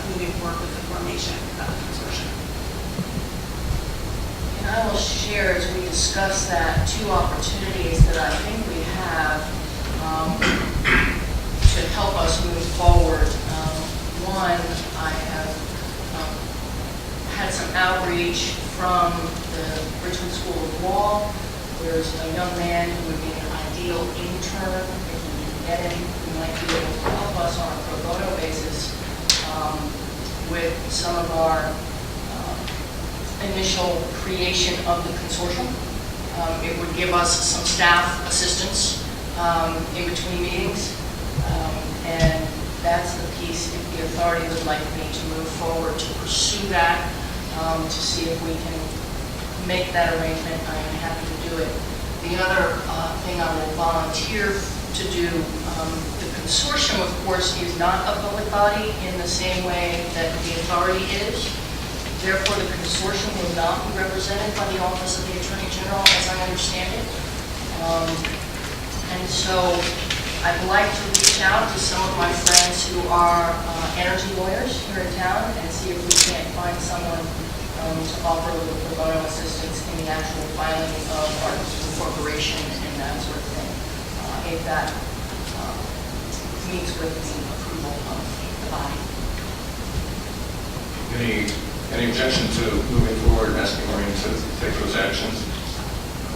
moving forward with the formation of the consortium. And I will share, as we discuss that, two opportunities that I think we have to help us move forward. One, I have had some outreach from the Richmond School of Law. There's a young man who would be an ideal intern if we can get him, who might be able to help us on a pro bono basis with some of our initial creation of the consortium. It would give us some staff assistance in between meetings, and that's the piece, if the authority would like me to move forward to pursue that, to see if we can make that arrangement. I am happy to do it. The other thing I will volunteer to do, the consortium, of course, is not a public body in the same way that the authority is. Therefore, the consortium will not be represented by the Office of the Attorney General, as I understand it. And so I'd like to reach out to some of my friends who are energy lawyers here in town and see if we can't find someone to offer a little pro bono assistance in the actual filing of articles of incorporation and that sort of thing, if that meets with the approval of the body. Any objection to moving forward and asking Maureen to take those actions?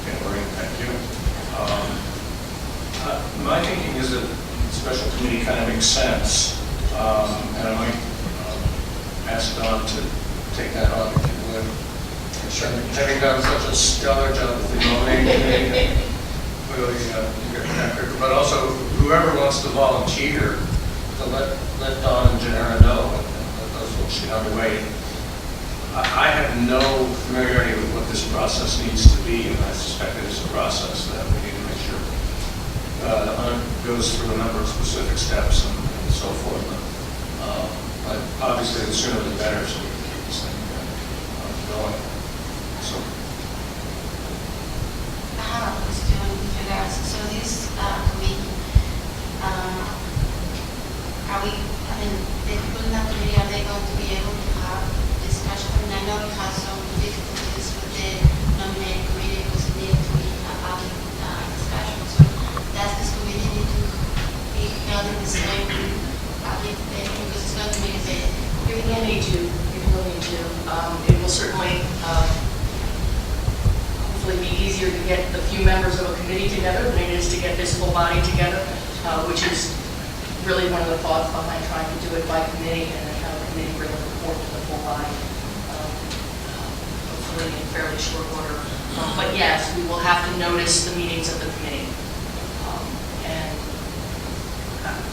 Okay, Maureen, thank you. My thinking is that special committee kind of makes sense, and I might ask Don to take that on, if you would. Having done such a stellar job with the nominating committee, clearly you get a record. But also, whoever wants to volunteer, to let Don and Janera know, and let those folks get underway. I have no familiarity with what this process needs to be, and I suspect it is a process that we need to make sure goes through a number of specific steps and so forth. But obviously, the sooner the better, so we can keep this thing going. So. I have a question with regards. So this committee, are we? I mean, the people in that committee, are they going to be able to have discussion? I mean, I know we have some difficulties with the nominating committee because it needs to be a public discussion. So does this committee need to be held in the same public venue because it's going to make a big? You will need to. It will certainly hopefully be easier to get the few members of a committee together than it is to get this full body together, which is really one of the thoughts behind trying to do it by committee and then have a committee bring a report to the full body, hopefully in fairly short order. But yes, we will have to notice the meetings of the committee.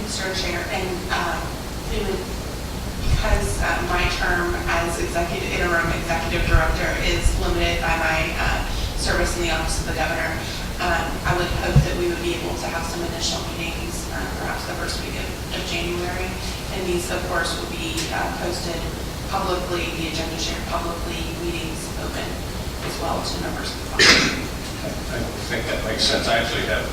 Mr. Chair, and because my term as interim executive director is limited by my service in the Office of the Governor, I would hope that we would be able to have some initial meetings, perhaps the first week of January, and these, of course, will be posted publicly, the agenda shared publicly, meetings open as well to members of the public. I think that makes sense. I actually have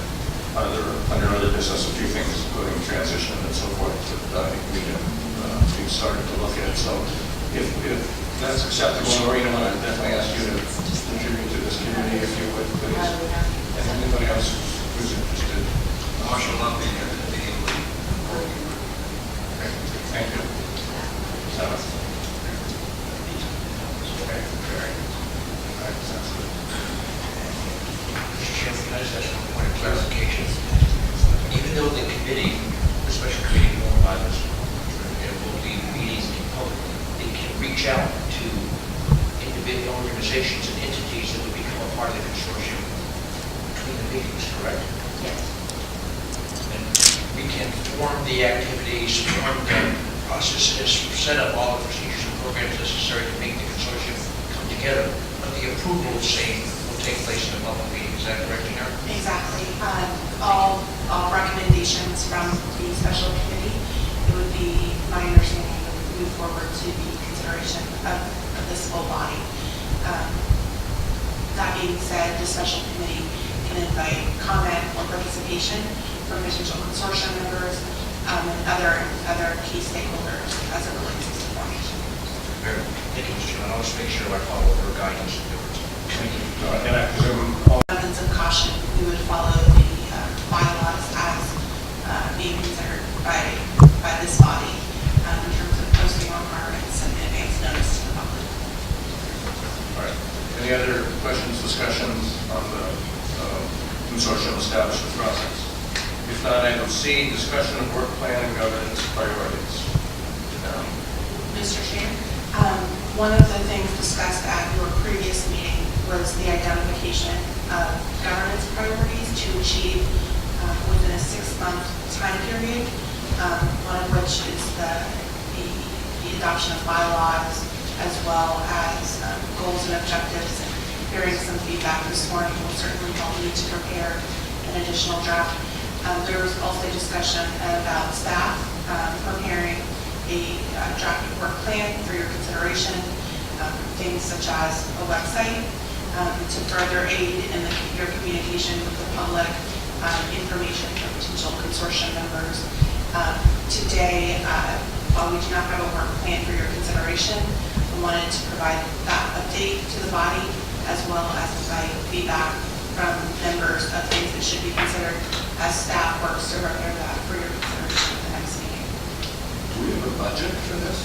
under other business a few things, including transition and so forth, that I think we can be started to look at. So if that's acceptable, Maureen, I want to definitely ask you to contribute to this community, if you would, please. And anybody else who's interested. Marshall will not be here to begin with. Okay, thank you. So, okay, very good. All right, sounds good. Mr. Chairman, can I just ask one point of clarification? Even though the committee, the special committee formed by this, will be meetings in public, they can reach out to individual organizations and entities that would become a part of the consortium between the meetings, correct? Yes. And we can form the activities, form the processes, set up all the procedures and programs necessary to make the consortium come together. But the approval of same will take place in a public meeting. Is that correct, Janera? Exactly. All recommendations from the special committee, it would be my understanding that we move forward to the consideration of this full body. That being said, the special committee can invite comment or participation from potential consortium members and other key stakeholders as it relates to the Very well. Thank you, Mr. Chairman. I'll just make sure I follow her guidance. Thank you. And I presume all Abundance of caution, we would follow the bylaws as being considered by this body in terms of posting requirements and advance notice to the public. All right. Any other questions, discussions on the consortium establishment process? If not, item C, discussion of work plan and governance priorities. Mr. Chair, one of the things discussed at your previous meeting was the identification of governance priorities to achieve within a 6-month time period, one of which is the adoption of bylaws as well as goals and objectives. And hearing some feedback this morning will certainly help me to prepare an additional draft. There was also discussion about staff preparing a draft work plan for your consideration, things such as a website to further aid in your communication with the public, information for potential consortium members. Today, while we do not have a work plan for your consideration, we wanted to provide that update to the body as well as provide feedback from members of things that should be considered as staff works to prepare that for your consideration at the next meeting. Do we have a budget for this?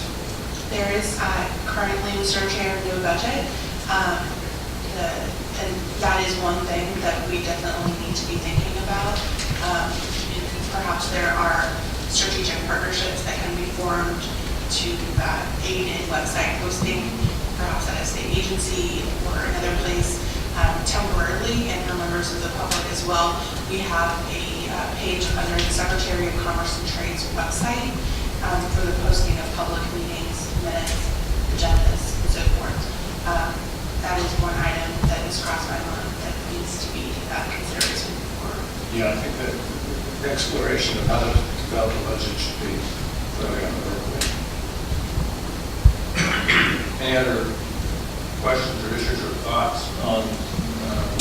There is currently, Mr. Chair, no budget. And that is one thing that we definitely need to be thinking about. Perhaps there are strategic partnerships that can be formed to aid in website posting, perhaps at a state agency or another place temporarily, and for members of the public as well. We have a page under the Secretary of Commerce and Trade's website for the posting of public meetings, minutes, agendas, and so forth. That is one item that has crossed my mind that needs to be considered for. Yeah, I think that the exploration of how to develop a budget should be clearly on the work plan. Any other questions or issues or thoughts on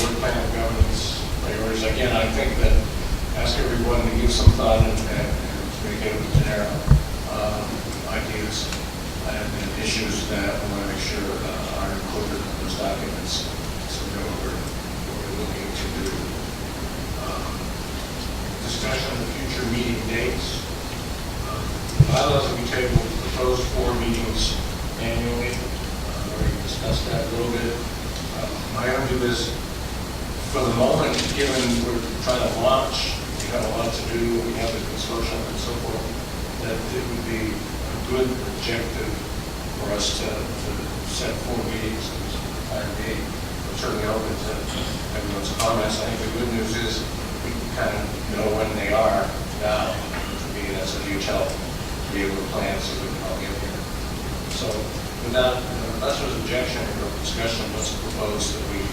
work plan and governance priorities? Again, I think that ask everyone to give some thought and communicate with Genera ideas and issues that we want to make sure are included in those documents, so we know what we're looking to do. Discussion of future meeting dates. The bylaws that we tabled proposed 4 meetings annually. We already discussed that a little bit. My own view is, for the moment, given we're trying to launch, we have a lot to do, we have the consortium and so forth, that it would be a good objective for us to set 4 meetings in this entire meeting. I'm certainly open to everyone's comments. I think the good news is we kind of know when they are now. For me, that's a huge help to be able to plan so we can all get here. So without, unless there's objection or discussion, let's propose that we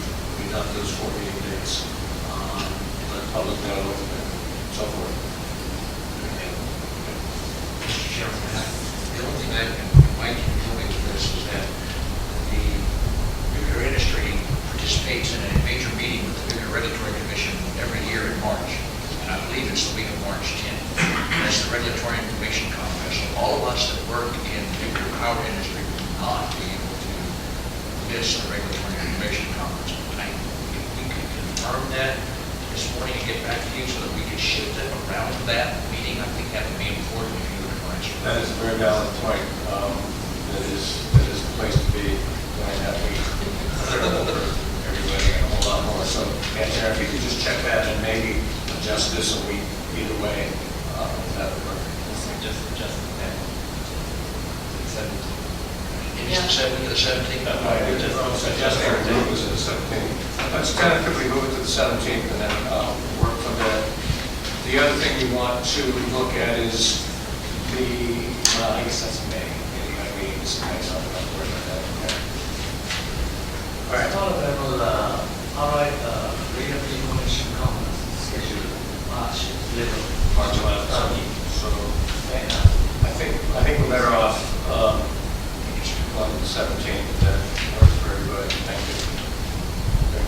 adopt those 4 meeting dates, let the public know and so forth. Mr. Chairman, the only thing that might be coming to this is that the nuclear industry participates in a major meeting with the Nuclear Regulatory Commission every year in March, and I believe it's the week of March 10th. That's the Regulatory Information Conference. So all of us that work in the nuclear power industry will not be able to miss the Regulatory Information Conference. If we could confirm that this morning and get back to you so that we could shift it around that meeting, I think that would be important if you would advise. That is a very valid point. That is the place to be during that week. Everybody and a whole lot more. So, yeah, Sharon, if you could just check that and maybe adjust this a week either way, that would work. Just the 10th. It is the 7th to the 17th. Right, just our date was the 17th. Let's tentatively move it to the 17th and then work from there. The other thing we want to look at is I guess that's May. I mean, it's nice on the board like that. Okay. All right. All of them will, Regulatory Commission conference scheduled March 11th. March 11th. So, I think we're better off on the 17th. That works for everybody. Thank you. Okay.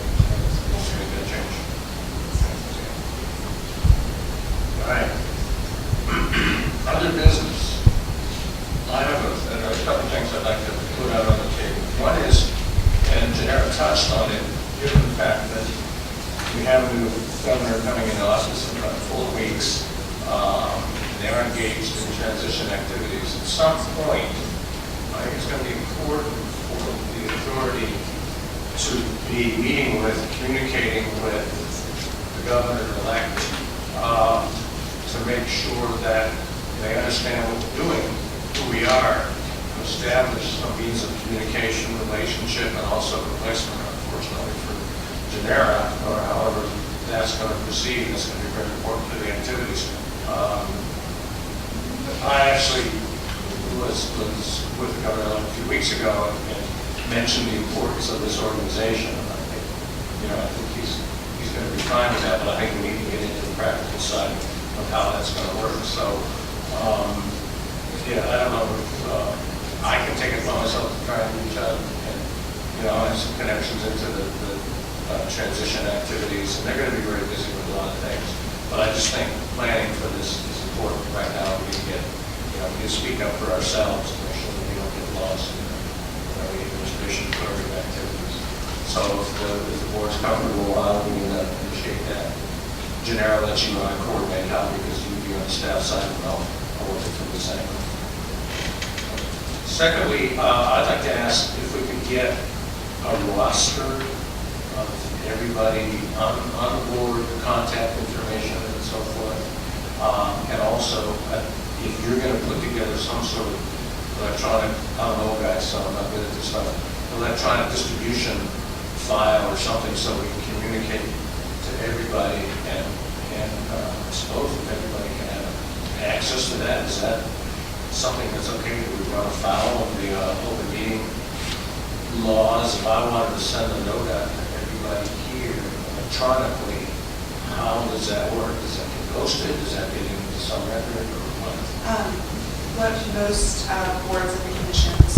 Let's make that change. All right. Other business. I have a have a new governor coming into office in about 4 weeks. They're engaged in transition activities. At some point, I think it's going to be important for the authority to be meeting with, communicating with the governor-elect to make sure that they understand what we're doing, who we are, to establish some means of communication, relationship, and also replacement, unfortunately, for Genera, or however that's going to proceed. That's going to be very important to the activities. I actually was with the governor a few weeks ago and mentioned the importance of this organization. And I think he's going to be fine with that, but I think we need to get into the practical side of how that's going to work. So, I don't know if I can take it upon myself to try and reach out and, I have some connections into the transition activities, and they're going to be very busy with a lot of things. But I just think planning for this is important right now. We need to get, we need to speak up for ourselves to make sure that we don't get lost in the administration program activities. So if the board's comfortable, we can appreciate that. Genera lets you coordinate how, because you'd be on the staff side, and I'll work it through the same. Secondly, I'd like to ask if we could get a roster of everybody on the board, contact information and so forth. And also, if you're going to put together some sort of electronic, I don't know guys, so I'm not good at this stuff, electronic distribution file or something so we can communicate to everybody and I suppose if everybody can have access to that, is that something that's okay? Do we run afoul of the open meeting laws? If I wanted to send a note out to everybody here electronically, how does that work? Does that get posted? Does that get into some record or what? What most boards and commissions